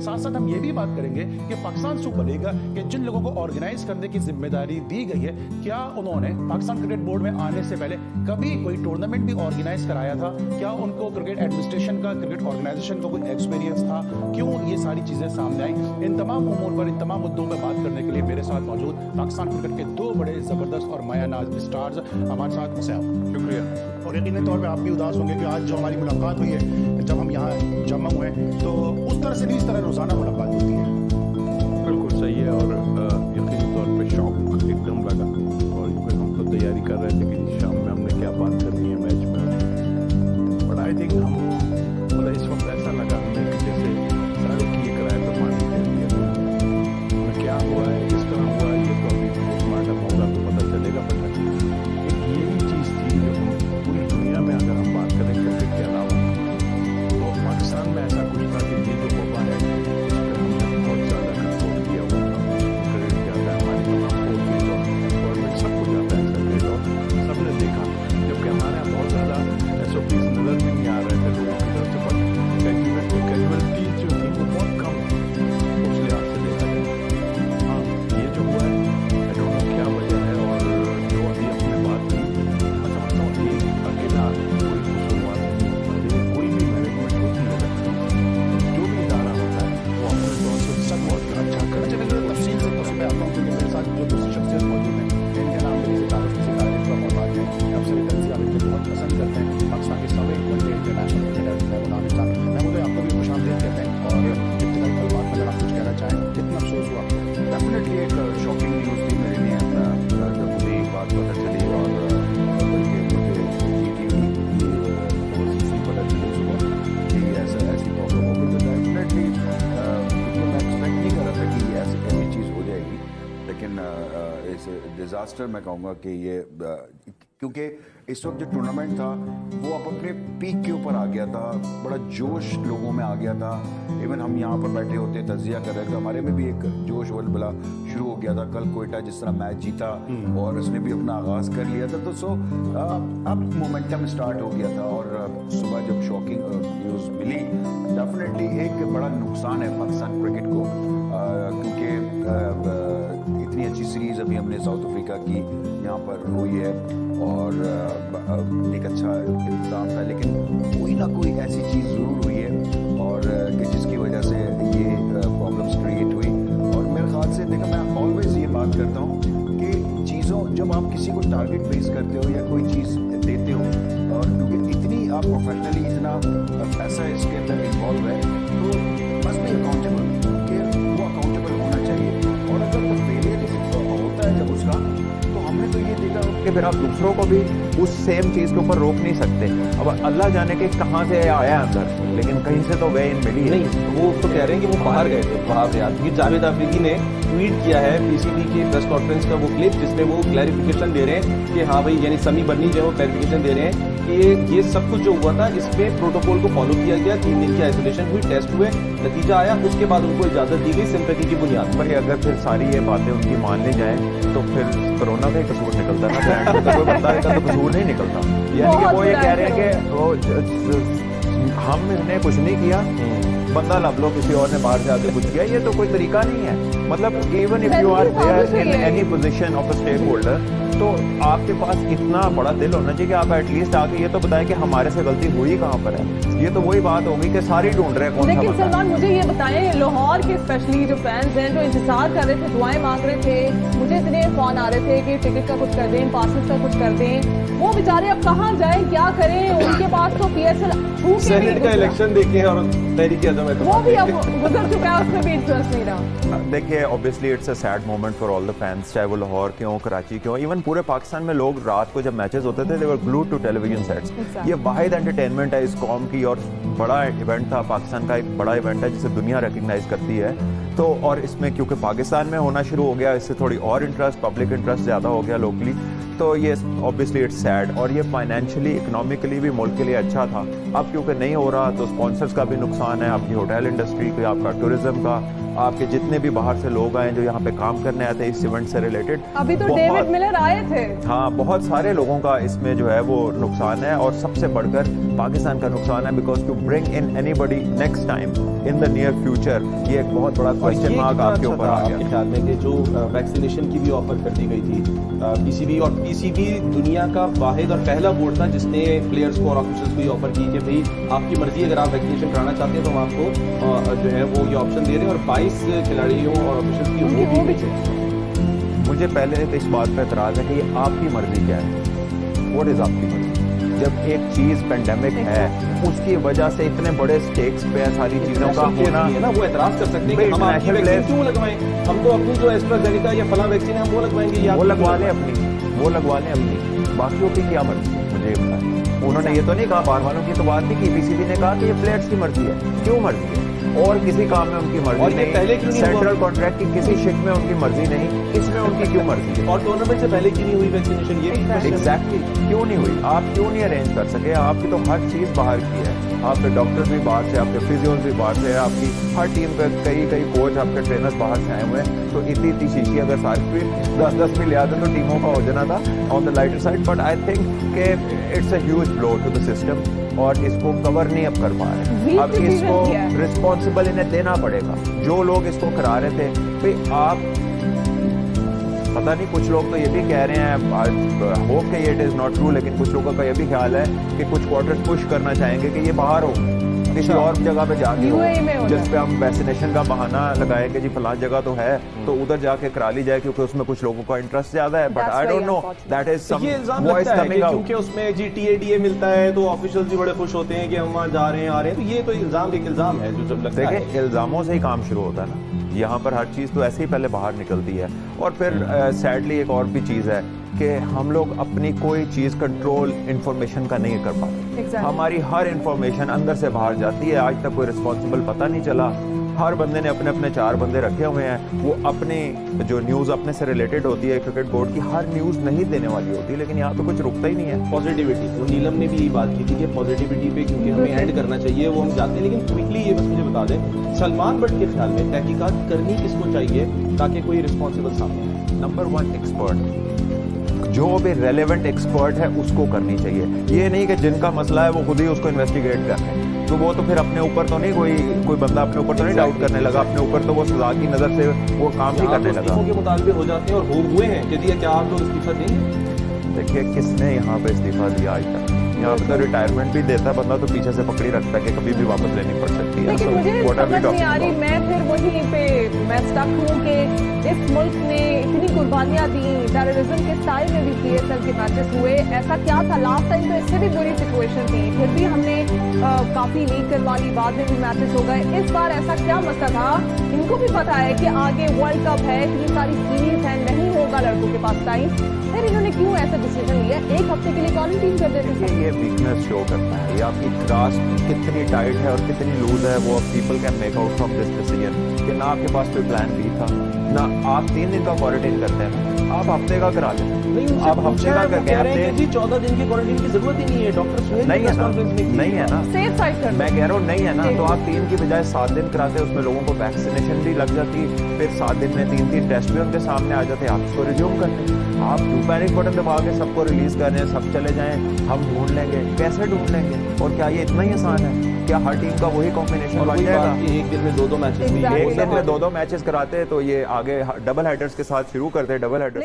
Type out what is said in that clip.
साथ साथ हम ये भी बात करेंगे कि पाकिस्तान सुपर लीग के जिन लोगों को ऑर्गेनाइज करने की जिम्मेदारी दी गई है, क्या उन्होंने पाकिस्तान क्रिकेट बोर्ड में आने से पहले कभी कोई टूर्नामेंट भी ऑर्गेनाइज कराया था? क्या उनको क्रिकेट एडमिनिस्ट्रेशन का, क्रिकेट ऑर्गेनाइजेशन का कोई एक्सपीरियंस था? क्यों ये सारी चीजें सामने आई? इन तमाम उमूर पर, इन तमाम मुद्दों पर बात करने के लिए मेरे साथ मौजूद पाकिस्तान क्रिकेट के दो बड़े जबरदस्त और मायानाज स्टार्स हमारे साथ हैं। शुक्रिया। और यकीनी तौर पे आप भी उदास होंगे कि आज जो हमारी मुलाकात हुई है, जब हम यहाँ जमा हुए हैं, तो उस तरह से नहीं, इस तरह रोजाना मुलाकात होती है। बिल्कुल सही है। और यकीनी तौर पे शौक एकदम लगा, और क्योंकि हम तो तैयारी कर रहे थे कि शाम में हमने क्या बात करनी है मैच में, बट आई थिंक हम मतलब इस वक्त ऐसा लगा हमें कि जैसे सारे किए कराए तो पानी दे दिया। क्या हुआ है, किस तरह हुआ है, ये तो अभी पोस्टमार्टम होगा तो पता चलेगा। बट एक यही चीज़ थी जो हम पूरी दुनिया में अगर हम बात करें क्रिकेट के अलावा, तो पाकिस्तान में ऐसा कुछ था कि ये जो वबा है इस पर हमने बहुत ज़्यादा कंट्रोल किया हुआ था। क्रेडिट जाता है हमारी तमाम फोर्सेज और गवर्नमेंट सबको जाता है इसका क्रेडिट, और सबने देखा जबकि हमारे यहाँ बहुत ज़्यादा SOPs नज़र भी नहीं आ रहे थे लोगों की तरफ से, बट कैजुअलिटीज जो थी वो बहुत कम उस लिहाज से देखा जाए। हाँ, ये जो हुआ है आई डोंट नो क्या वजह है, और जो अभी अपने बात की मैं समझता हूँ कि अकेला कोई कसूरवार नहीं, कोई भी मैनेजमेंट होती है, जो भी इदारा होता है वो अपने तौर से सब बहुत अच्छा कर। अच्छा, मैं तफसील से तफसील आता हूँ क्योंकि मेरे साथ जो दूसरी शख्सियत मौजूद है, इनके नाम मेरे सितारे का मौजूद है। आप सभी तंजीम आप इनको बहुत पसंद करते हैं। पाकिस्तान के सभी वनडे इंटरनेशनल क्रिकेटर है नाम इस्लाम, मैं मुझे आपको भी खुश आमदीद कहते हैं। और इब्तिदाई कलमात में अगर आप कुछ कहना चाहें, कितना अफसोस हुआ आपको? डेफिनेटली एक शॉकिंग न्यूज़ थी मेरे लिए जब मुझे एक बात पता चली, और बल्कि मुझे ओवरसीज पता चली सुबह कि ऐसी प्रॉब्लम हो गई। तो डेफिनेटली क्योंकि मैं एक्सपेक्ट नहीं कर रहा था कि ऐसी चीज़ हो जाएगी, लेकिन इस डिज़ास्टर मैं कहूँगा कि ये क्योंकि इस वक्त जो टूर्नामेंट था वो अब अपने पीक के ऊपर आ गया था, बड़ा जोश लोगों में आ गया था। इवन हम यहाँ पर बैठे होते तजिया कर रहे थे, हमारे में भी एक जोश वलबला शुरू हो गया था। कल कोयटा जिस तरह मैच जीता और उसने भी अपना आगाज़ कर लिया था, तो अब मोमेंटम स्टार्ट हो गया था। और सुबह जब शॉकिंग न्यूज़ मिली, डेफिनेटली एक बड़ा नुकसान है पाकिस्तान क्रिकेट को, क्योंकि इतनी अच्छी सीरीज़ अभी हमने साउथ अफ्रीका की यहाँ पर हुई है, और एक अच्छा इंतज़ाम था, लेकिन कोई ना कोई ऐसी चीज़ ज़रूर हुई है और कि जिसकी वजह से ये प्रॉब्लम्स क्रिएट हुई। और मेरे ख्याल से देखा, मैं ऑलवेज ये बात करता हूँ कि चीज़ों जब आप किसी को टारगेट बेस करते हो या कोई चीज़ देते हो, और क्योंकि इतनी आप प्रोफेशनली इतना पैसा इसके अंदर इन्वॉल्व है, तो मस्ट बी अकाउंटेबल, कि वो अकाउंटेबल होना चाहिए। और अगर वो फेलियर होता है जब उसका, तो हमने तो ये देखा कि फिर आप दूसरों को भी उस सेम चीज़ के ऊपर रोक नहीं सकते। अब अल्लाह जाने के कहाँ से आया अंदर, लेकिन कहीं से तो वे इन मिली है। नहीं, वो तो कह रहे हैं कि वो बाहर गए थे, बाहर यार। क्योंकि जावेद अफरीदी ने ट्वीट किया है PCB के प्रेस कॉन्फ्रेंस का वो क्लिप, जिसमें वो क्लैरिफिकेशन दे रहे हैं कि हाँ भाई, यानी समी बन्नी जो है वो क्लैरिफिकेशन दे रहे हैं कि ये सब कुछ जो हुआ था इसमें प्रोटोकॉल को फॉलो किया गया, 3 दिन की आइसोलेशन हुई, टेस्ट हुए, नतीजा आया, उसके बाद उनको इजाजत दी गई सिंपैथी की बुनियाद पर। भाई अगर फिर सारी ये बातें उनकी मान ली जाए तो फिर कोरोना का ही कसूर निकलता है ना, तो कोई बंदा का तो कसूर नहीं निकलता। यानी कि वो ये कह रहे हैं कि वो हमने कुछ नहीं किया, बंदा लब लो, किसी और ने बाहर से आके कुछ किया, ये तो कोई तरीका नहीं है। मतलब even if you are there in any position of a stakeholder, तो आपके पास इतना बड़ा दिल होना चाहिए कि आप एटलीस्ट आके ये तो बताएं कि हमारे से गलती हुई कहाँ पर है। ये तो वही बात होगी कि सारे ढूंढ रहे हैं कौन सा। लेकिन सलमान, मुझे ये बताएं, लाहौर के स्पेशली जो फैंस हैं जो इंतजार कर रहे थे, दुआएं मांग रहे थे, मुझे इतने फोन आ रहे थे कि टिकट का कुछ कर दें, पासेस का कुछ कर दें, वो बेचारे अब कहाँ जाएं, क्या करें? उनके पास तो PSL सेनेट का इलेक्शन देखें और तहरीक आज़म है, वो भी अब गुजर चुका है, उसमें भी इंटरेस्ट नहीं रहा। देखिए, obviously it's a sad moment for all the fans, चाहे वो लाहौर के हों, कराची के हों, इवन पूरे पाकिस्तान में लोग रात को जब मैचेस होते थे, दे वर ग्लूड टू टेलीविजन सेट्स। ये वाहिद एंटरटेनमेंट है इस कौम की, और बड़ा इवेंट था, पाकिस्तान का एक बड़ा इवेंट है जिसे दुनिया रिकग्नाइज करती है। तो और इसमें क्योंकि पाकिस्तान में होना शुरू हो गया, इससे थोड़ी और इंटरेस्ट, पब्लिक इंटरेस्ट ज़्यादा हो गया लोकली, तो ये ऑब्वियसली इट्स सैड। और ये फाइनेंशियली इकोनॉमिकली भी मुल्क के लिए अच्छा था। अब क्योंकि नहीं हो रहा तो स्पॉन्सर्स का भी नुकसान है, आपकी होटल इंडस्ट्री का, आपका टूरिज्म का, आपके जितने भी बाहर से लोग आए जो यहाँ पे काम करने आए थे इस इवेंट से रिलेटेड। अभी तो डेविड मिलर आए थे। हाँ, बहुत सारे लोगों का इसमें जो है वो नुकसान है, और सबसे बढ़कर पाकिस्तान का नुकसान है, because to bring in anybody next time in the near future, ये एक बहुत बड़ा क्वेश्चन मार्क आपके ऊपर आ गया। आपके ख्याल में कि जो वैक्सीनेशन की भी ऑफर कर दी गई थी पीसीबी, और पीसीबी दुनिया का वाहिद और पहला बोर्ड था जिसने प्लेयर्स को और ऑफिसर्स को ये ऑफर की कि भाई आपकी मर्जी, अगर आप वैक्सीनेशन कराना चाहते हैं तो हम आपको जो है वो ये ऑप्शन दे रहे हैं, और 22 खिलाड़ियों और ऑफिसर्स की वो भी हुई है। मुझे पहले तो इस बात पर एतराज है कि ये आपकी मर्जी क्या है, व्हाट इज आपकी मर्जी। जब एक चीज पेंडेमिक है, उसकी वजह से इतने बड़े स्टेक्स पे है सारी चीजों का होना, है ना, वो एतराज कर सकते हैं कि हम आपकी international वैक्सीन क्यों लगवाएं, हम तो अपनी जो एस्ट्राजेनेका या फला वैक्सीन है हम वो लगवाएंगे, या वो लगवा लें अपनी, वो लगवा लें अपनी, बाकियों की क्या मर्जी मुझे ये बताएं। उन्होंने ये तो नहीं कहा, बाहर वालों की तो बात नहीं की, पीसीबी ने कहा कि ये प्लेयर्स की मर्जी है। क्यों मर्जी है? और किसी काम में उनकी और मर्जी ये नहीं, पहले क्यों नहीं सेंट्रल हुआ? कॉन्ट्रैक्ट की किसी शिट में उनकी मर्जी नहीं, इसमें उनकी क्यों मर्जी है? और टूर्नामेंट से पहले क्यों नहीं हुई वैक्सीनेशन, ये भी question है। एग्जैक्टली क्यों नहीं हुई? आप क्यों नहीं अरेंज कर सके? आपकी तो हर चीज बाहर की है, आपके डॉक्टर्स भी बाहर से, आपके फिजियोज भी बाहर से, आपकी हर टीम के कई कोच, आपके ट्रेनर्स बाहर से आए हुए हैं। तो इतनी शीशी अगर सारी भी 10 भी ले आते तो टीमों का हो जाना था on the lighter side. But I think कि it's a huge blow to the system, और इसको कवर नहीं अब कर पा रहे। अब इसको रिस्पॉन्सिबल इन्हें देना पड़ेगा। जो लोग इसको करा रहे थे, भाई आप पता नहीं, कुछ लोग तो ये भी कह रहे हैं, होप कि ये इट इज नॉट ट्रू, लेकिन कुछ लोगों का ये भी ख्याल है कि कुछ क्वार्टर्स पुश करना चाहेंगे कि ये बाहर हो, किसी और जगह पे जाके UAE में हो, होना। जिस पे हम वैक्सीनेशन का बहाना लगाए कि जी फलां जगह तो है, तो उधर जाके करा ली जाए, क्योंकि उसमें कुछ लोगों का इंटरेस्ट ज्यादा है। But That's I don't very know, unfortunate. That is some ये इल्जाम वॉइस लगता है कि कमिंग आउट। क्योंकि उसमें जी टीएडीए मिलता है तो ऑफिशियल्स भी बड़े खुश होते हैं कि हम वहाँ जा रहे हैं, आ रहे हैं, तो ये तो एक इल्जाम है जो जब लगता है। देखिए, इल्जामों से ही काम शुरू होता है ना। यहाँ पर हर चीज़ तो ऐसे ही पहले बाहर निकलती है, और फिर सैडली एक और भी चीज़ है कि हम लोग अपनी कोई चीज़ कंट्रोल इंफॉर्मेशन का नहीं कर पाते। Exactly. हमारी हर इंफॉर्मेशन अंदर से बाहर जाती है। आज तक कोई रिस्पॉन्सिबल पता नहीं चला। हर बंदे ने अपने अपने 4 बंदे रखे हुए हैं, वो अपने जो न्यूज़ अपने से रिलेटेड होती है क्रिकेट बोर्ड की, हर न्यूज़ नहीं देने वाली होती, लेकिन यहाँ तो कुछ रुकता ही नहीं है। पॉजिटिविटी, वो नीलम ने भी यही बात की थी कि पॉजिटिविटी पे क्योंकि हमें एंड करना चाहिए, वो हम जाते हैं। लेकिन क्विकली ये बस मुझे बता दें, सलमान बट के ख्याल में तहकीकात करनी किसको चाहिए ताकि कोई रिस्पॉन्सिबल सामने आए? नंबर 1 एक्सपर्ट, जो भी रेलेवेंट एक्सपर्ट है उसको करनी चाहिए। ये नहीं कि जिनका मसला है वो खुद ही उसको इन्वेस्टिगेट कर रहे हैं, तो वो तो फिर अपने ऊपर तो नहीं, कोई बंदा अपने ऊपर तो नहीं डाउट करने लगा, अपने ऊपर तो वो सजा की नजर से वो काम ही करने लगा। इस्तीफों के मुतालबे हो जाते हैं और हो हुए हैं, यदि क्या आप लोग इस्तीफा देंगे? देखिए, किसने यहाँ पे इस्तीफा दिया आज तक? यहाँ पे तो रिटायरमेंट भी देता बंदा तो पीछे से पकड़ी रखता है कि कभी भी वापस लेनी पड़ सकती है। लेकिन मुझे समझ नहीं आ रही, मैं फिर वहीं पे मैं स्टक हूँ कि इस मुल्क ने इतनी कुर्बानियां दी, टेररिज्म के स्टाइल में भी PSL के मैचेस हुए, ऐसा क्या था? लास्ट टाइम तो इससे भी बुरी सिचुएशन थी, फिर भी हमने काफी लीड करवा ली, बाद में भी मैचेस हो गए। इस बार ऐसा क्या मसला था? इनको भी पता है कि आगे वर्ल्ड कप है, इतनी सारी सीरीज है, नहीं होगा लड़कों के पास टाइम, फिर इन्होंने क्यों ऐसा डिसीजन लिया? एक हफ्ते के लिए क्वारंटीन कर देते थे। ये वीकनेस शो करता है, ये आपकी ग्रास्प कितनी टाइट है और कितनी लूज है, वो people can make out from this decision कि ना आपके पास कोई प्लान बी था, ना आप 3 दिन का क्वारंटीन करते हैं, आप हफ्ते का करा लेते हैं। नहीं, आप हफ्ते का कह गैप रहे हैं दें। कि 14 दिन की क्वारंटीन की जरूरत ही नहीं है। डॉक्टर सुहेल नहीं है ना, नहीं है ना, सेफ साइड कर मैं कह रहा हूँ नहीं है ना, तो आप 3 की बजाय 7 दिन कराते, उसमें लोगों को वैक्सीनेशन भी लग जाती, फिर 7 दिन में 3 टेस्ट भी उनके सामने आ जाते, आप उसको रिज्यूम करते। आप क्यों पैनिक बटन दबा के सबको रिलीज कर रहे हैं, सब चले जाएं, हम ढूंढ लेंगे? कैसे ढूंढ लेंगे? और क्या ये इतना ही आसान है? क्या हर टीम का वही कॉम्बिनेशन बन जाएगा? एक दिन में 2-2 मैचेस भी, Exactly. एक दिन में 2-2 मैचेस कराते तो ये आगे डबल हेडर्स के साथ शुरू करते, डबल हेडर्स